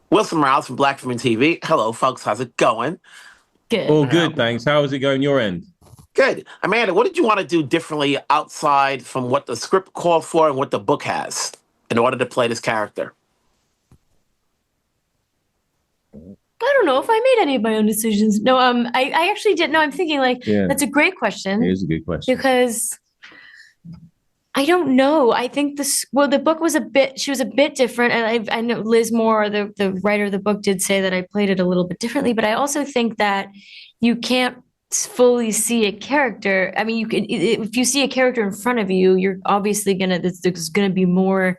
Wilson Morales from Black Women TV. Hello, folks. How's it going? Good. All good, thanks. How is it going your end? Good. Amanda, what did you want to do differently outside from what the script called for and what the book has in order to play this character? I don't know if I made any of my own decisions. No, I actually didn't know. I'm thinking Yeah, that's a great question it is a good question. because I don't know. I think the book was she was a bit different. And I know Liz Moore, the writer of the book, did say that I played it a little bit differently, but I also think that you can't fully see a character. I mean, you can, if you see a character in front of you, you're obviously there's gonna be more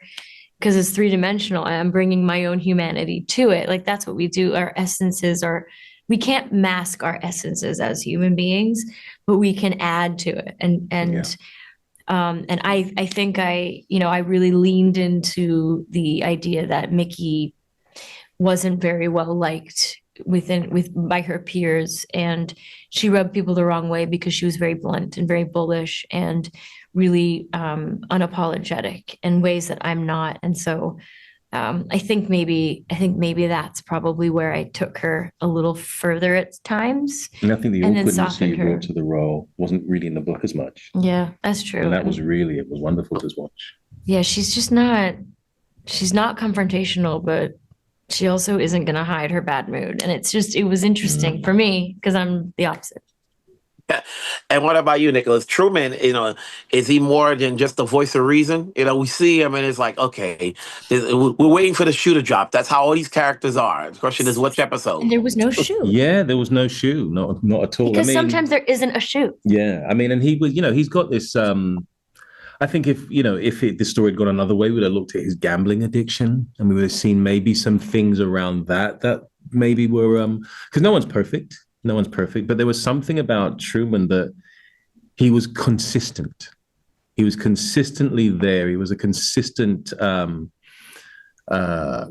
because it's three-dimensional. I'm bringing my own humanity to it. Like that's what we do. Our essences are, we can't mask our essences as human beings, but we can add to it. And I think I really leaned into the idea that Mickey wasn't very well liked by her peers, and she rubbed people the wrong way because she was very blunt and very bullish and really unapologetic in ways that I'm not. And so I think maybe that's probably where I took her a little further at times. And I think the and then awkwardness that softened you her. brought to the role wasn't really in the book as much. Yeah, that's true. And that was it was wonderful to watch. Yeah, she's not confrontational, but she also isn't going to hide her bad mood. And it was interesting for me because I'm the opposite. And what about you, Nicholas? Truman, is he more than just the voice of reason? We see him and it's like, okay, we're waiting for the shoe to drop. That's how all these characters are. The question is, which episode? And there was no shoe. Yeah, there was no shoe, not at all. Because sometimes there isn't a shoe. Yeah, I mean, and he was, he's got this. I think if the story had gone another way, we'd have looked at his gambling addiction, and we would have seen maybe some things around that maybe were because no one's perfect. No one's perfect, but there was something about Truman that he was consistent. He was consistently there. He was a consistent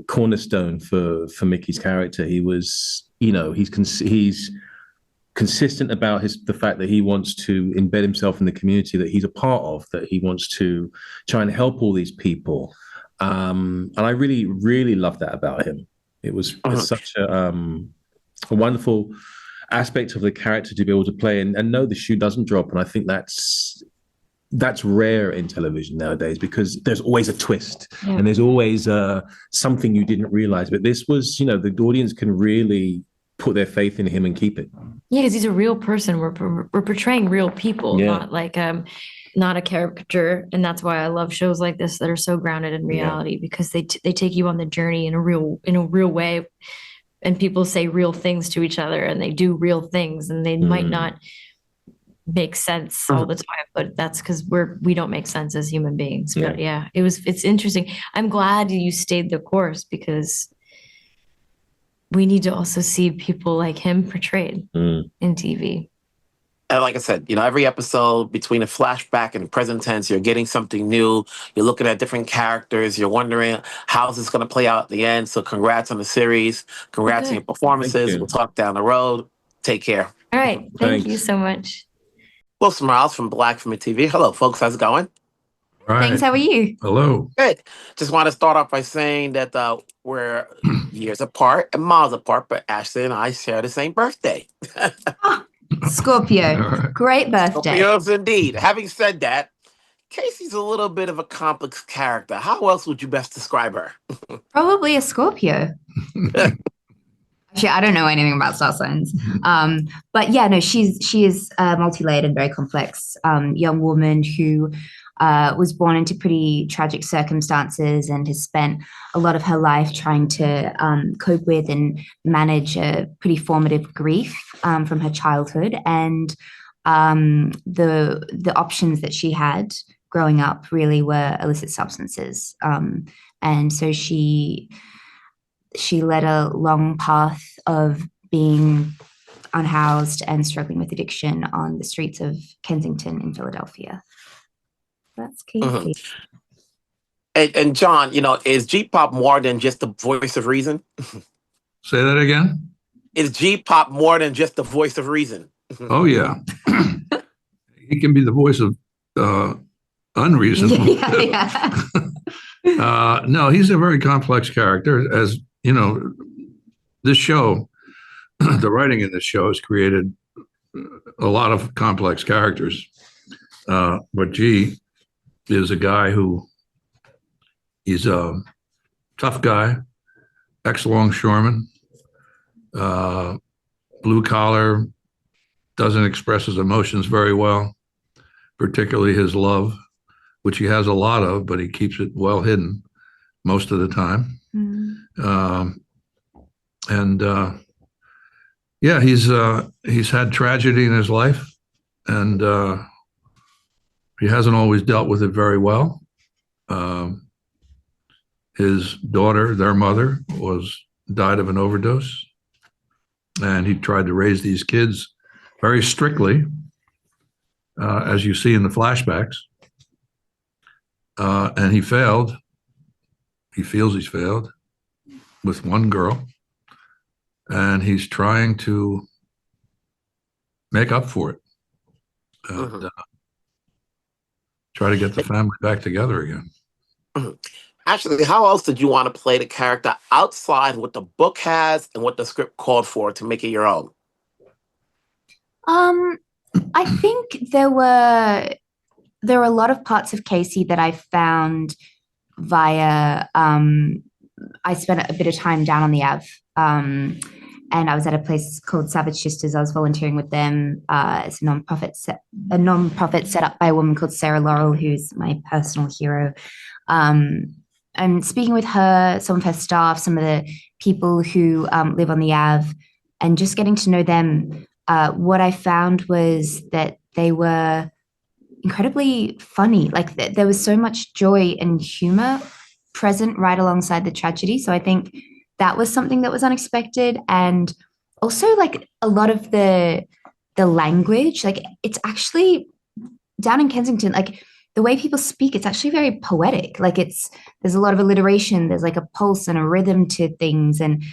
cornerstone for Mickey's character. He was, he's consistent about the fact that he wants to embed himself in the community that he's a part of, that he wants to try and help all these people. And I really, really love that about him. It's such a wonderful aspect of the character to be able to play and know the shoe doesn't drop. And I think that's rare in television nowadays because there's always a twist and there's always something you didn't realize. But this was, the audience can really put their faith in him and keep it. Yeah, because he's a real person. We're portraying real people, not like not a caricature. And that's why I love shows like this that are so grounded in reality because they take you on the journey in a real way. And people say real things to each other and they do real things and they might not make sense all the time, but that's because we don't make sense as human beings. But it's interesting. I'm glad you stayed the course because we need to also see people like him portrayed in TV. And like I said, every episode between a flashback and present tense, you're getting something new. You're looking at different characters. You're wondering how's this going to play out at the end. So congrats on the series. Congrats on your performances. We'll talk down the road. Take care. All right. Thank you so much. Wilson Morales from Black Women TV. Hello, folks. How's it going? Right. Thanks. How are you? Hello. Good. Just want to start off by saying that we're years apart and miles apart, but Ashleigh and I share the same birthday. Scorpio. Right. Great birthday. Scorpios indeed. Having said that, Casey's a little bit of a complex character. How else would you best describe her? Probably a Scorpio. Actually, I don't know anything about star signs. But yeah, no, she is a multi-layered and very complex young woman who was born into pretty tragic circumstances and has spent a lot of her life trying to cope with and manage a pretty formative grief from her childhood. And the options that she had growing up really were illicit substances. And so she led a long path of being unhoused and struggling with addiction on the streets of Kensington in Philadelphia. That's Casey. And John, is G-pop more than just the voice of reason? Say that again. Is G-pop more than just the voice of reason? Oh yeah, he can be the voice of unreason. Yeah. No, he's a very complex character, as you know, this show, the writing in this show has created a lot of complex characters. But G is a guy he's a tough guy, ex-longshoreman, blue collar, doesn't express his emotions very well, particularly his love, which he has a lot of, but he keeps it well hidden most of the time. Yeah, he's had tragedy in his life, and he hasn't always dealt with it very well. His daughter, their mother, died of an overdose, and he tried to raise these kids very strictly, as you see in the flashbacks, and he failed. He feels he's failed with one girl, and he's trying to make up for it. Try to get the family back together again. Actually, how else did you want to play the character outside what the book has and what the script called for to make it your own? I think there were a lot of parts of Casey that I found via. I spent a bit of time down on the Ave, and I was at a place called Savage Sisters. I was volunteering with them. It's a non-profit set up by a woman called Sarah Laurel, who's my personal hero. And speaking with her, some of her staff, some of the people who live on the Ave, and just getting to know them, what I found was that they were incredibly funny. Like there was so much joy and humor present right alongside the tragedy. So I think that was something that was unexpected. And also like a lot of the language, like it's actually down in Kensington, like the way people speak, it's actually very poetic. Like there's a lot of alliteration. There's like a pulse and a rhythm to things. And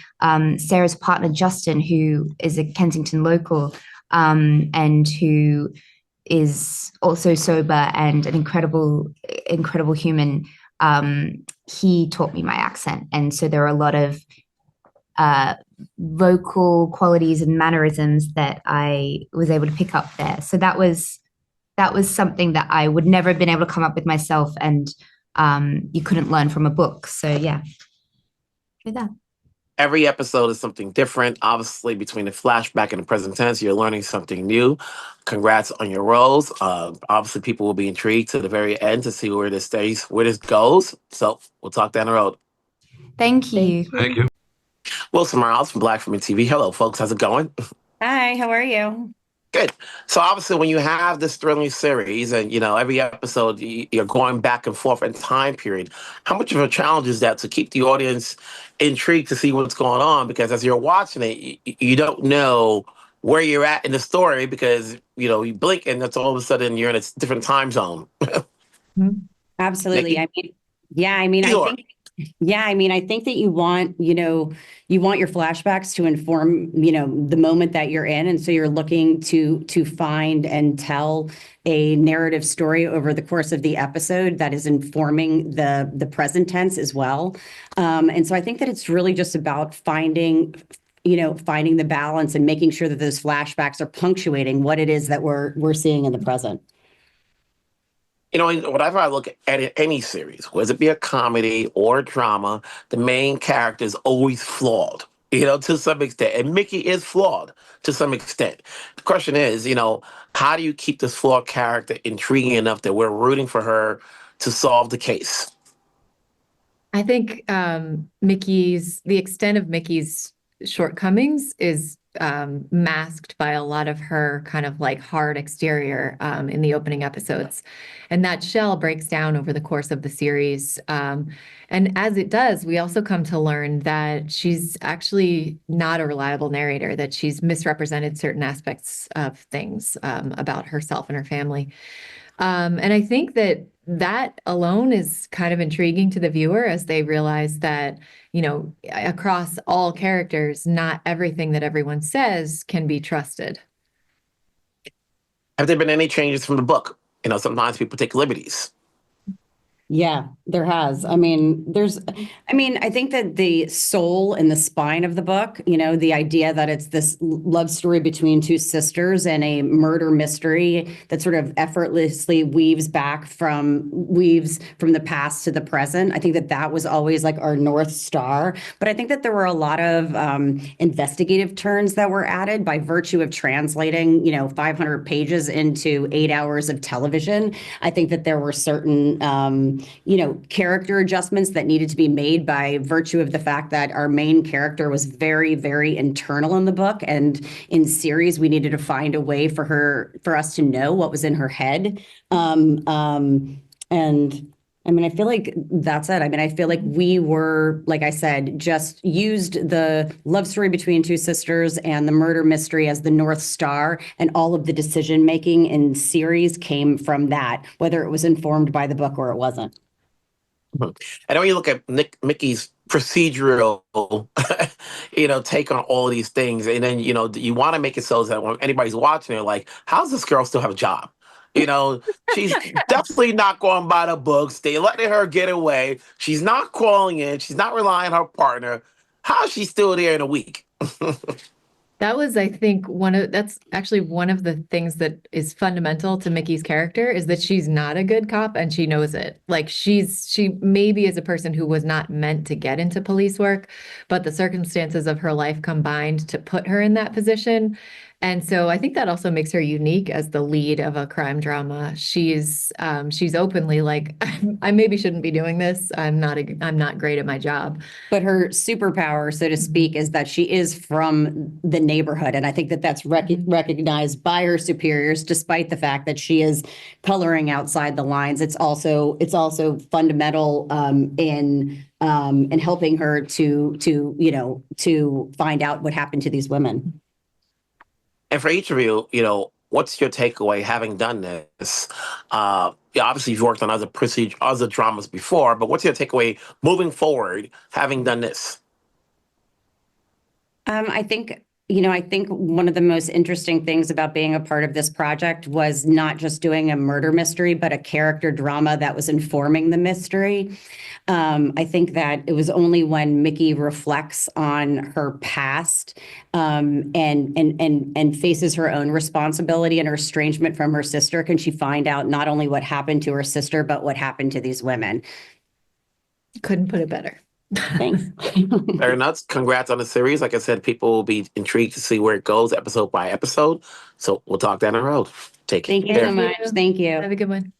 Sarah's partner, Justin, who is a Kensington local, and who is also sober and an incredible human, he taught me my accent. And so there are a lot of vocal qualities and mannerisms that I was able to pick up there. So that was something that I would never have been able to come up with myself, and you couldn't learn from a book. So yeah, with that. Every episode is something different. Obviously, between the flashback and the present tense, you're learning something new. Congrats on your roles. Obviously, people will be intrigued to the very end to see where this goes. So we'll talk down the road. Thank you. Thank you. Wilson Morales from Black Women TV. Hello, folks. How's it going? Hi, how are you? Good. So obviously, when you have this thrilling series, and every episode you're going back and forth in time period, how much of a challenge is that to keep the audience intrigued to see what's going on? Because as you're watching it, you don't know where you're at in the story, because you blink and that's all of a sudden you're in a different time zone. Absolutely. Nikki? I think that you want your flashbacks to inform, the moment that you're in. And so you're looking to find and tell a narrative story over the course of the episode that is informing the present tense as well. And so I think that it's really just about finding the balance and making sure that those flashbacks are punctuating what it is that we're seeing in the present. Whenever I look at any series, whether it be a comedy or a drama, the main character is always flawed, to some extent. And Mickey is flawed to some extent. The question is, how do you keep this flawed character intriguing enough that we're rooting for her to solve the case? I think the extent of Mickey's shortcomings is masked by a lot of her kind of like hard exterior in the opening episodes. And that shell breaks down over the course of the series. And as it does, we also come to learn that she's actually not a reliable narrator, that she's misrepresented certain aspects of things about herself and her family. And I think that alone is kind of intriguing to the viewer as they realize that, across all characters, not everything that everyone says can be trusted. Have there been any changes from the book? Sometimes people take liberties. Yeah, there has. I think that the soul and the spine of the book, the idea that it's this love story between two sisters and a murder mystery that sort of effortlessly weaves from the past to the present. I think that that was always like our North Star. But I think that there were a lot of investigative turns that were added by virtue of translating, 500 pages into 8 hours of television. I think that there were certain character adjustments that needed to be made by virtue of the fact that our main character was very, very internal in the book. And in series, we needed to find a way for us to know what was in her head. I feel like that's it. I feel like we were, like I said, just used the love story between two sisters and the murder mystery as the North Star, and all of the decision making in series came from that, whether it was informed by the book or it wasn't. And when you look at Mickey's procedural, take on all these things, and then you want to make it so that when anybody's watching, they're like, "How's this girl still have a job?" She's definitely not going by the books. They letting her get away. She's not calling in. She's not relying on her partner. How is she still there in a week? That was, I think, that's actually one of the things that is fundamental to Mickey's character, is that she's not a good cop and she knows it. Like she maybe is a person who was not meant to get into police work, but the circumstances of her life combined to put her in that position. And so I think that also makes her unique as the lead of a crime drama. She's openly like, I maybe shouldn't be doing this. I'm not great at my job. But her superpower, so to speak, is that she is from the neighborhood. And I think that that's recognized by her superiors, despite the fact that she is coloring outside the lines. It's also fundamental in helping her to find out what happened to these women. And for each of you, what's your takeaway having done this? Obviously, you've worked on other dramas before, but what's your takeaway moving forward, having done this? I think one of the most interesting things about being a part of this project was not just doing a murder mystery, but a character drama that was informing the mystery. I think that it was only when Mickey reflects on her past and faces her own responsibility and her estrangement from her sister can she find out not only what happened to her sister, but what happened to these women. Couldn't put it better. Thanks. Very nuts. Congrats on the series. Like I said, people will be intrigued to see where it goes episode by episode. So we'll talk down the road. Take care. Thank you so much. Thank you. Have a good one.